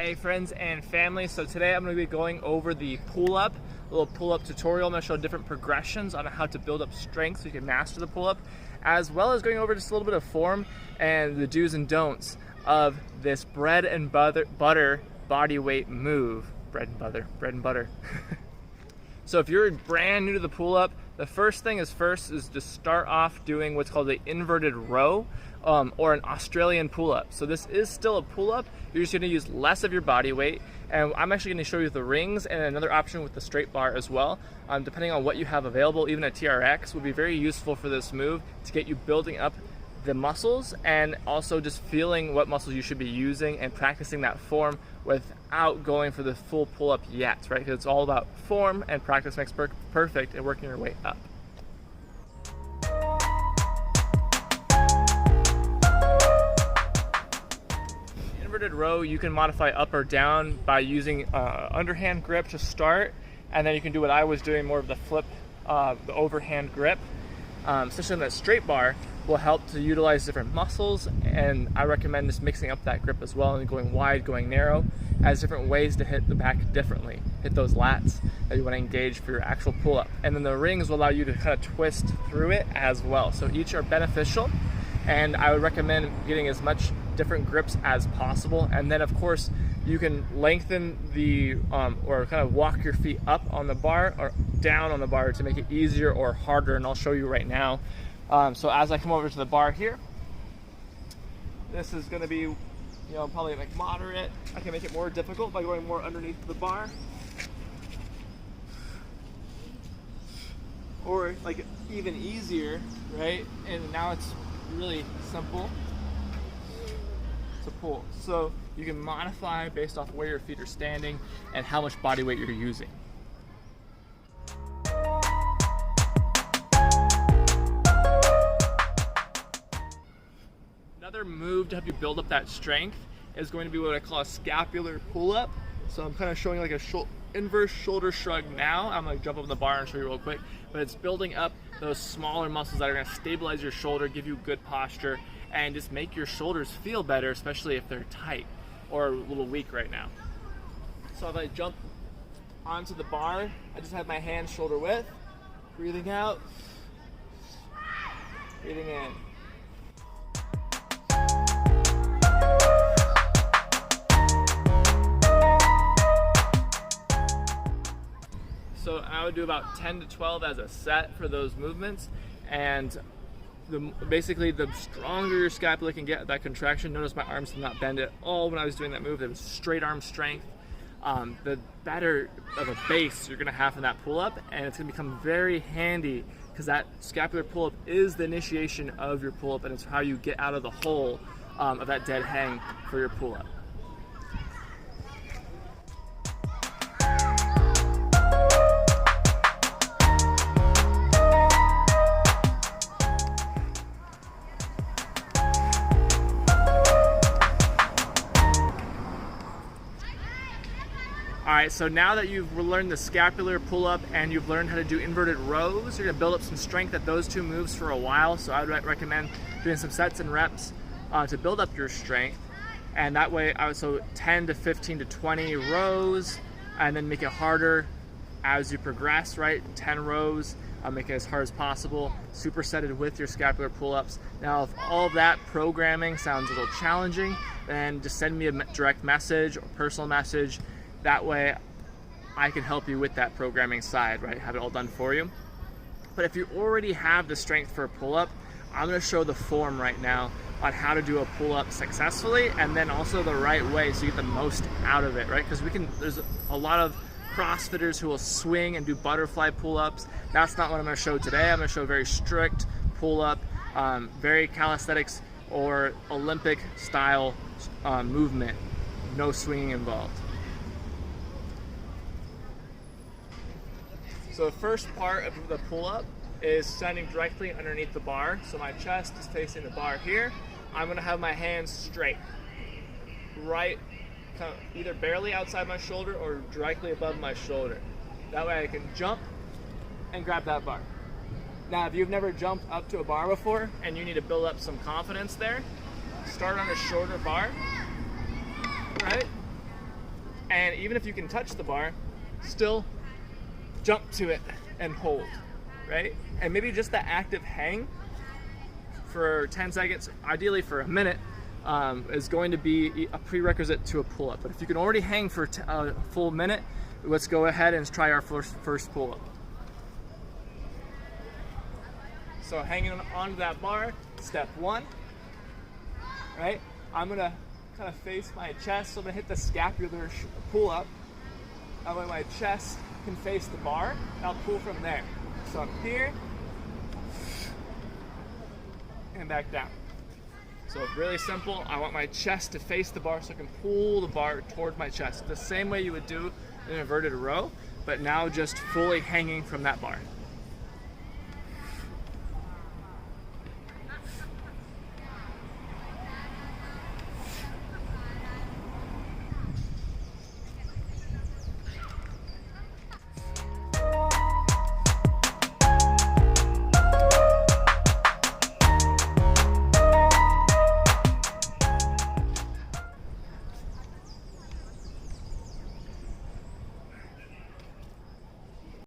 Hey friends and family, so today I'm going to be going over the pull-up, a little pull-up tutorial. I'm going to show different progressions on how to build up strength so you can master the pull-up, as well as going over just a little bit of form and the do's and don'ts of this bread and butter body weight move. Bread and butter. So if you're brand new to the pull-up, the first thing is to start off doing what's called the inverted row, or an Australian pull-up. So this is still a pull-up, you're just gonna use less of your body weight, and I'm actually gonna show you the rings and another option with the straight bar as well. Depending on what you have available, even a TRX would be very useful for this move to get you building up the muscles and also just feeling what muscles you should be using and practicing that form without going for the full pull-up yet, right? Because it's all about form, and practice makes perfect, and working your way up. Inverted row, you can modify up or down by using underhand grip to start, and then you can do what I was doing, more of the flip, the overhand grip. Especially on that straight bar will help to utilize different muscles, and I recommend just mixing up that grip as well and going wide, going narrow, as different ways to hit the back differently, hit those lats that you want to engage for your actual pull-up. And then the rings will allow you to kind of twist through it as well. So each are beneficial, and I would recommend getting as much different grips as possible. And then of course you can lengthen the or kind of walk your feet up on the bar or down on the bar to make it easier or harder, and I'll show you right now. So as I come over to the bar here, this is going to be, probably like moderate. I can make it more difficult by going more underneath the bar, or like even easier, right? And now it's really simple to pull. So you can modify based off where your feet are standing and how much body weight you're using. Another move to help you build up that strength is going to be what I call a scapular pull-up. So I'm kind of showing like a inverse shoulder shrug now. I'm going to jump up the bar and show you real quick, but it's building up those smaller muscles that are going to stabilize your shoulder, give you good posture, and just make your shoulders feel better, especially if they're tight or a little weak right now. So if I jump onto the bar, I just have my hands shoulder width, breathing out, breathing in. So I would do about 10 to 12 as a set for those movements, and basically the stronger your scapula can get at that contraction. Notice my arms did not bend at all when I was doing that move. There was straight arm strength. The better of a base you're gonna have in that pull-up, and it's gonna become very handy because that scapular pull-up is the initiation of your pull-up, and it's how you get out of the hole of that dead hang for your pull-up. Alright, so now that you've learned the scapular pull-up and you've learned how to do inverted rows, you're going to build up some strength at those two moves for a while. So I would recommend doing some sets and reps to build up your strength. And that way, so 10 to 15 to 20 rows, and then make it harder as you progress, right? 10 rows, make it as hard as possible, supersetted with your scapular pull-ups. Now, if all of that programming sounds a little challenging, then just send me a direct message or personal message. That way I can help you with that programming side, right? Have it all done for you. But if you already have the strength for a pull-up, I'm gonna show the form right now on how to do a pull-up successfully, and then also the right way so you get the most out of it, right? Because there's a lot of CrossFitters who will swing and do butterfly pull-ups. That's not what I'm gonna show today. I'm gonna show very strict pull-up, very calisthenics or Olympic style movement, no swinging involved. So the first part of the pull-up is standing directly underneath the bar. So my chest is facing the bar here. I'm gonna have my hands straight, right, kind of either barely outside my shoulder or directly above my shoulder. That way I can jump and grab that bar. Now, if you've never jumped up to a bar before and you need to build up some confidence there, start on a shorter bar, right? again, even if you can touch the bar, still jump to it and hold, right? And maybe just the active hang for 10 seconds, ideally for a minute, is going to be a prerequisite to a pull-up. But if you can already hang for a full minute, let's go ahead and try our first pull-up. So hanging onto that bar, step one, right? I'm gonna kind of face my chest, so I'm gonna hit the scapular pull-up. That way my chest can face the bar, and I'll pull from there. So I'm here, and back down. So really simple. I want my chest to face the bar so I can pull the bar toward my chest. The same way you would do an inverted row, but now just fully hanging from that bar.